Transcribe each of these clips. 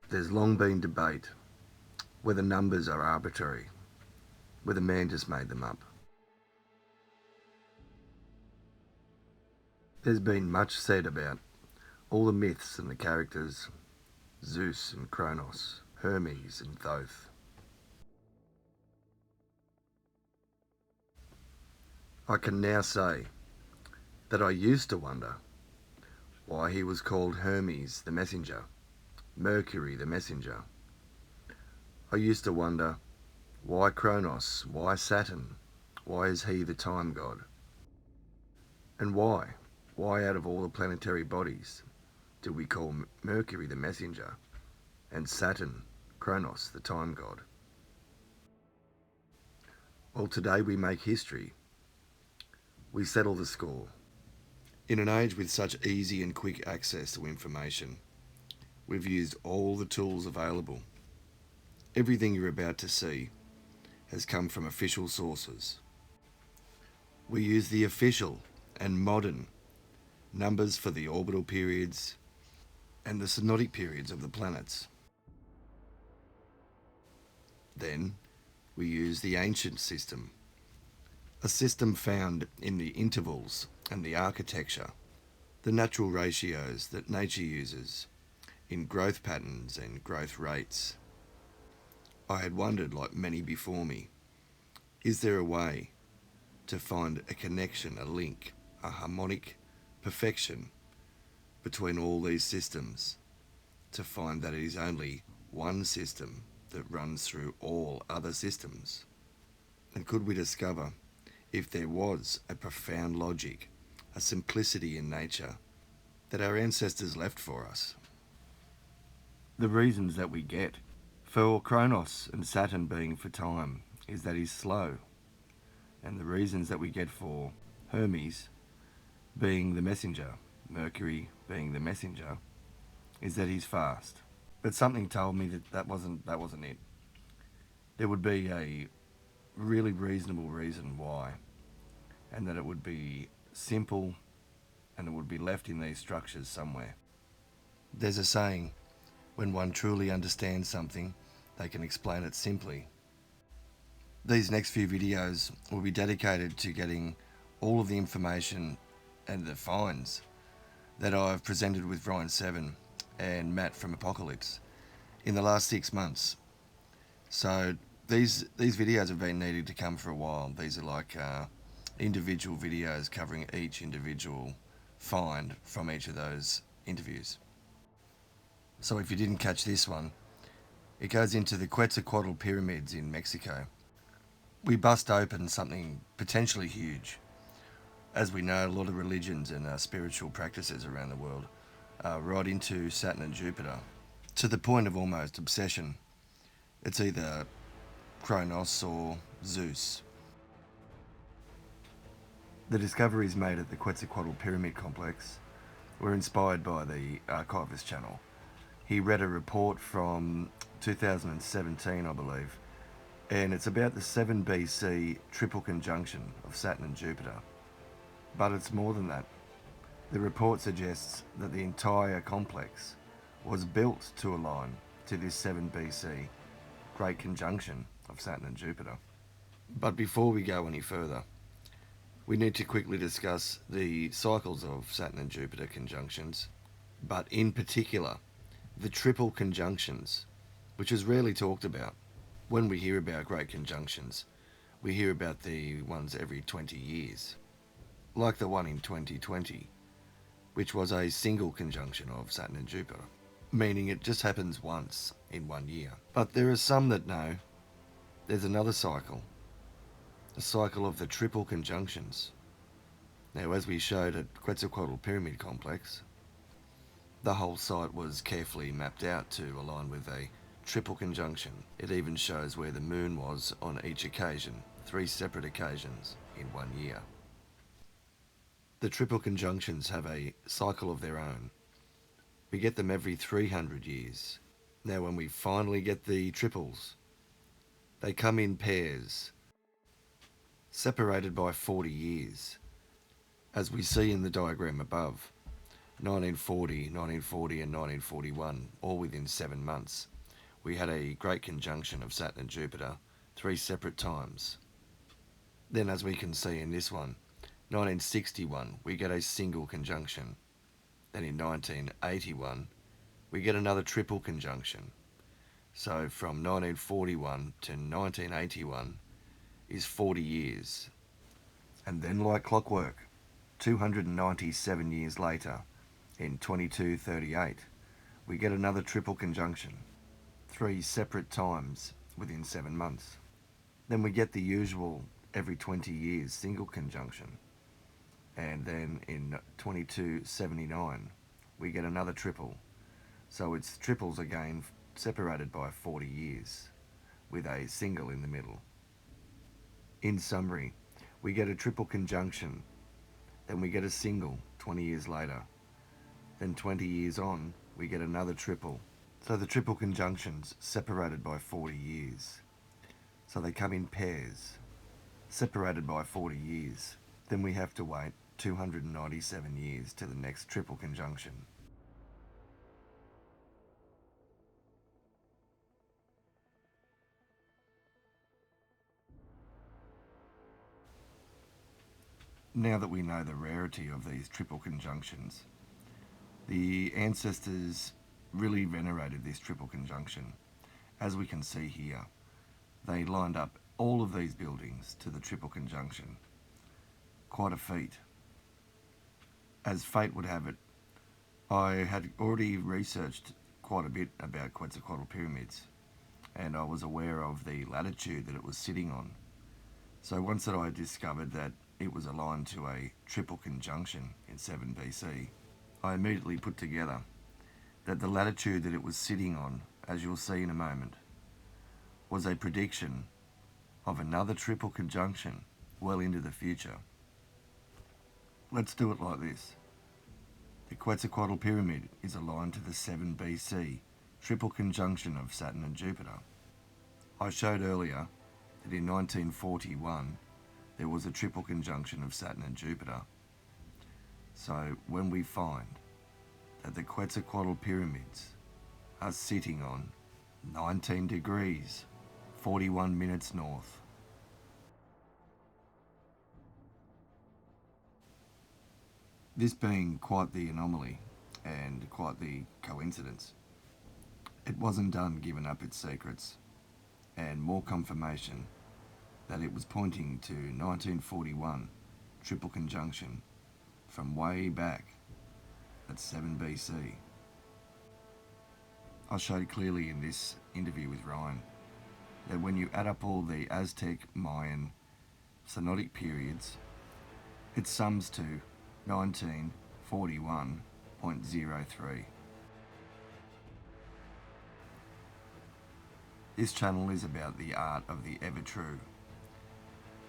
There's long been debate whether numbers are arbitrary, whether man just made them up. There's been much said about all the myths and the characters, Zeus and Kronos, Hermes and Thoth. I can now say that I used to wonder why he was called Hermes the messenger, Mercury the messenger. I used to wonder why Kronos, why Saturn, why is he the time god? And why? Why out of all the planetary bodies do we call Mercury the messenger and Saturn, Kronos, the time god? Well, today we make history. We settle the score. In an age with such easy and quick access to information, we've used all the tools available. Everything you're about to see has come from official sources. We use the official and modern numbers for the orbital periods and the synodic periods of the planets. Then we use the ancient system, a system found in the intervals and the architecture, the natural ratios that nature uses in growth patterns and growth rates. I had wondered, like many before me, is there a way to find a connection, a link, a harmonic perfection between all these systems, to find that it is only one system that runs through all other systems? And could we discover if there was a profound logic, a simplicity in nature that our ancestors left for us? The reasons that we get for Kronos and Saturn being for time is that he's slow, and the reasons that we get for Hermes being the messenger, Mercury being the messenger, is that he's fast. But something told me that that wasn't it. There would be a really reasonable reason why, and that it would be simple and it would be left in these structures somewhere. There's a saying, when one truly understands something, they can explain it simply. These next few videos will be dedicated to getting all of the information and the finds that I've presented with Ryan Seven and Matt from Apocalypse in the last 6 months. So these videos have been needed to come for a while. These are like individual videos covering each individual find from each of those interviews. So if you didn't catch this one, it goes into the Quetzalcoatl pyramids in Mexico. We bust open something potentially huge. As we know, a lot of religions and spiritual practices around the world are right into Saturn and Jupiter, to the point of almost obsession. It's either Kronos or Zeus. The discoveries made at the Quetzalcoatl Pyramid Complex were inspired by the Archivist channel. He read a report from 2017, I believe, and it's about the 7 BC triple conjunction of Saturn and Jupiter. But it's more than that. The report suggests that the entire complex was built to align to this 7 BC great conjunction of Saturn and Jupiter. But before we go any further, we need to quickly discuss the cycles of Saturn and Jupiter conjunctions, but in particular, the triple conjunctions, which is rarely talked about. When we hear about great conjunctions, we hear about the ones every 20 years, like the one in 2020, which was a single conjunction of Saturn and Jupiter, meaning it just happens once in 1 year. But there are some that know there's another cycle, a cycle of the triple conjunctions. Now, as we showed at Quetzalcoatl Pyramid Complex, the whole site was carefully mapped out to align with a triple conjunction. It even shows where the moon was on each occasion, 3 separate occasions in 1 year. The triple conjunctions have a cycle of their own. We get them every 300 years. Now, when we finally get the triples, they come in pairs, separated by 40 years, as we see in the diagram above. 1940, 1940 and 1941, all within 7 months. We had a great conjunction of Saturn and Jupiter 3 separate times. Then, as we can see in this one, 1961, we get a single conjunction. Then in 1981, we get another triple conjunction. So from 1941 to 1981 is 40 years. And then, like clockwork, 297 years later, in 2238, we get another triple conjunction, 3 separate times within 7 months. Then we get the usual every 20 years single conjunction. And then in 2279, we get another triple. So it's triples again, separated by 40 years, with a single in the middle. In summary, we get a triple conjunction, then we get a single 20 years later. Then 20 years on, we get another triple. So the triple conjunctions separated by 40 years. So they come in pairs, separated by 40 years. Then we have to wait 297 years to the next triple conjunction. Now that we know the rarity of these triple conjunctions, the ancestors really venerated this triple conjunction. As we can see here, they lined up all of these buildings to the triple conjunction. Quite a feat. As fate would have it, I had already researched quite a bit about Quetzalcoatl pyramids, and I was aware of the latitude that it was sitting on. So once that I discovered that it was aligned to a triple conjunction in 7 BC, I immediately put together that the latitude that it was sitting on, as you'll see in a moment, was a prediction of another triple conjunction well into the future. Let's do it like this. The Quetzalcoatl pyramid is aligned to the 7 BC triple conjunction of Saturn and Jupiter. I showed earlier that in 1941 there was a triple conjunction of Saturn and Jupiter. So when we find that the Quetzalcoatl pyramids are sitting on 19 degrees, 41 minutes north, this being quite the anomaly and quite the coincidence, it wasn't done giving up its secrets, and more confirmation that it was pointing to 1941 triple conjunction from way back at 7 BC. I showed clearly in this interview with Ryan that when you add up all the Aztec, Mayan, Synodic periods, it sums to 1941.03. This channel is about the art of the ever true,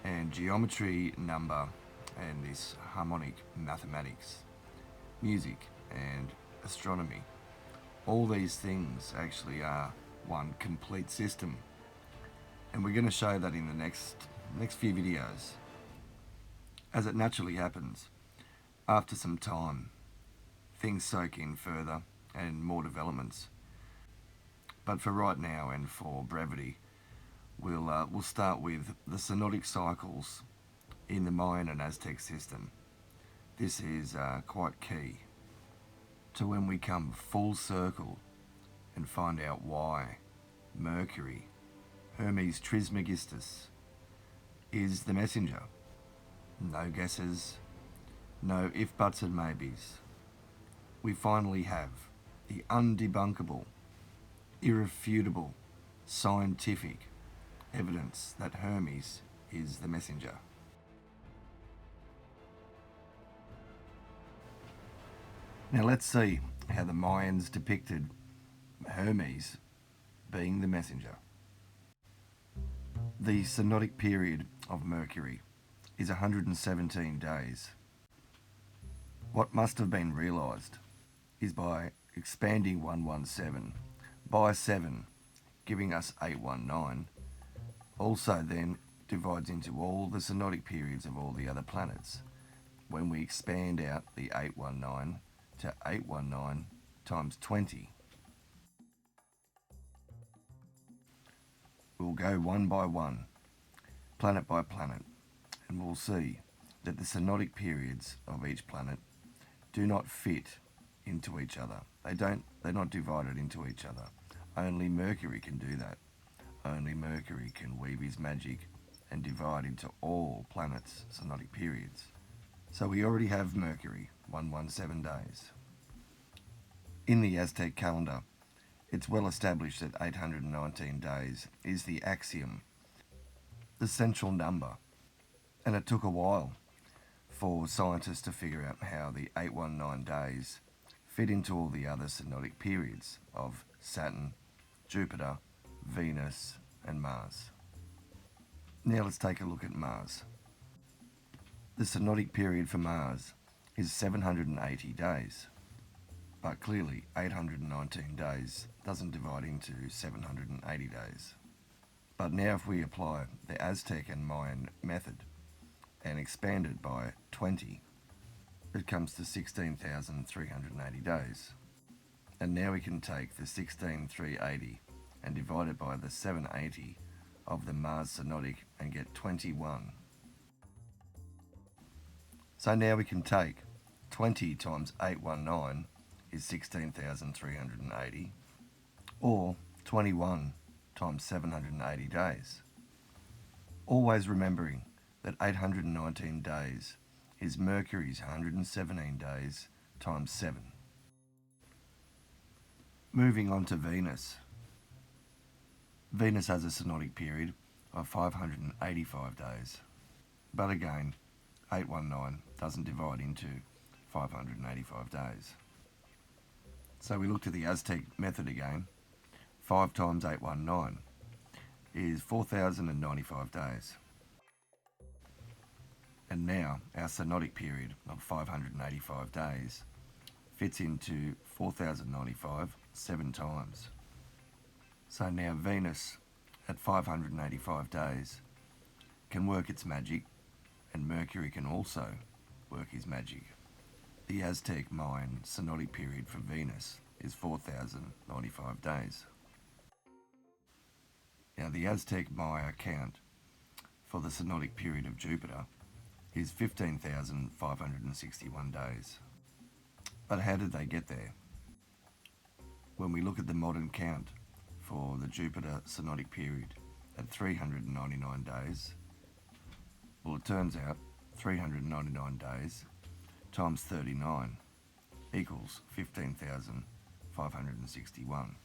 and geometry, number, and this harmonic mathematics, music, and astronomy. All these things actually are one complete system, and we're going to show that in the next few videos. As it naturally happens, after some time, things soak in further and more developments. But for right now and for brevity, we'll start with the synodic cycles in the Mayan and Aztec system. This is quite key to when we come full circle and find out why Mercury, Hermes Trismegistus, is the messenger. No guesses, no if, buts and maybes. We finally have the undebunkable, irrefutable, scientific evidence that Hermes is the messenger. Now let's see how the Mayans depicted Hermes being the messenger. The synodic period of Mercury is 117 days. What must have been realised is by expanding 117 by 7, giving us 819, also then divides into all the synodic periods of all the other planets. When we expand out the 819 to 819 times 20. We'll go one by one, planet by planet, and we'll see that the synodic periods of each planet do not fit into each other. They're not divided into each other. Only Mercury can do that. Only Mercury can weave his magic and divide into all planets' synodic periods. So we already have Mercury, 117 days. In the Aztec calendar, it's well established that 819 days is the axiom, the central number, and it took a while for scientists to figure out how the 819 days fit into all the other synodic periods of Saturn, Jupiter, Venus, and Mars. Now let's take a look at Mars. The synodic period for Mars is 780 days, but clearly 819 days doesn't divide into 780 days. But now if we apply the Aztec and Mayan method and expand it by 20, it comes to 16,380 days. And now we can take the 16,380 and divide it by the 780 of the Mars synodic and get 21. So now we can take 20 times 819 is 16,380, or 21 times 780 days. Always remembering that 819 days is Mercury's 117 days times 7. Moving on to Venus. Venus has a synodic period of 585 days, but again, 819 doesn't divide into 585 days. So we look to the Aztec method again. 5 times 819 is 4,095 days. And now our synodic period of 585 days fits into 4,095 7 times. So now Venus at 585 days can work its magic, and Mercury can also work his magic. The Aztec Mayan synodic period for Venus is 4,095 days. Now the Aztec Maya count for the synodic period of Jupiter is 15,561 days. But how did they get there? When we look at the modern count for the Jupiter synodic period at 399 days, well, it turns out 399 days times 39 equals 15,561.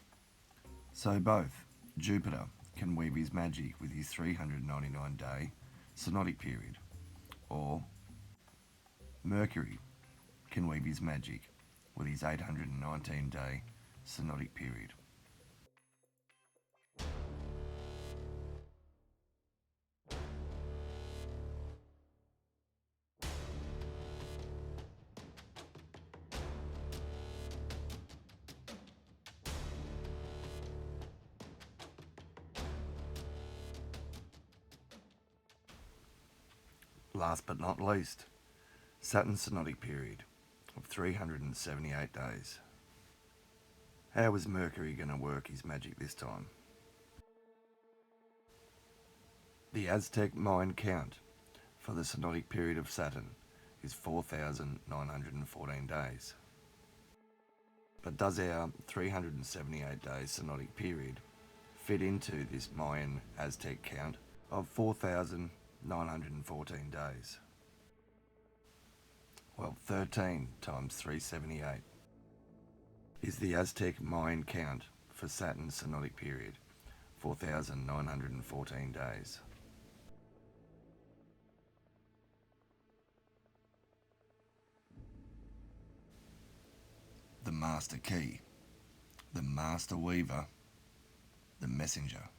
So both Jupiter can weave his magic with his 399 day synodic period, or Mercury can weave his magic with his 819 day synodic period. Last but not least, Saturn's synodic period of 378 days. How is Mercury going to work his magic this time? The Aztec Mayan count for the synodic period of Saturn is 4,914 days. But does our 378 day synodic period fit into this Mayan Aztec count of 4,914 days? Well, 13 times 378 is the Aztec Mayan count for Saturn's synodic period, 4,914 days. The master key, the master weaver, the messenger.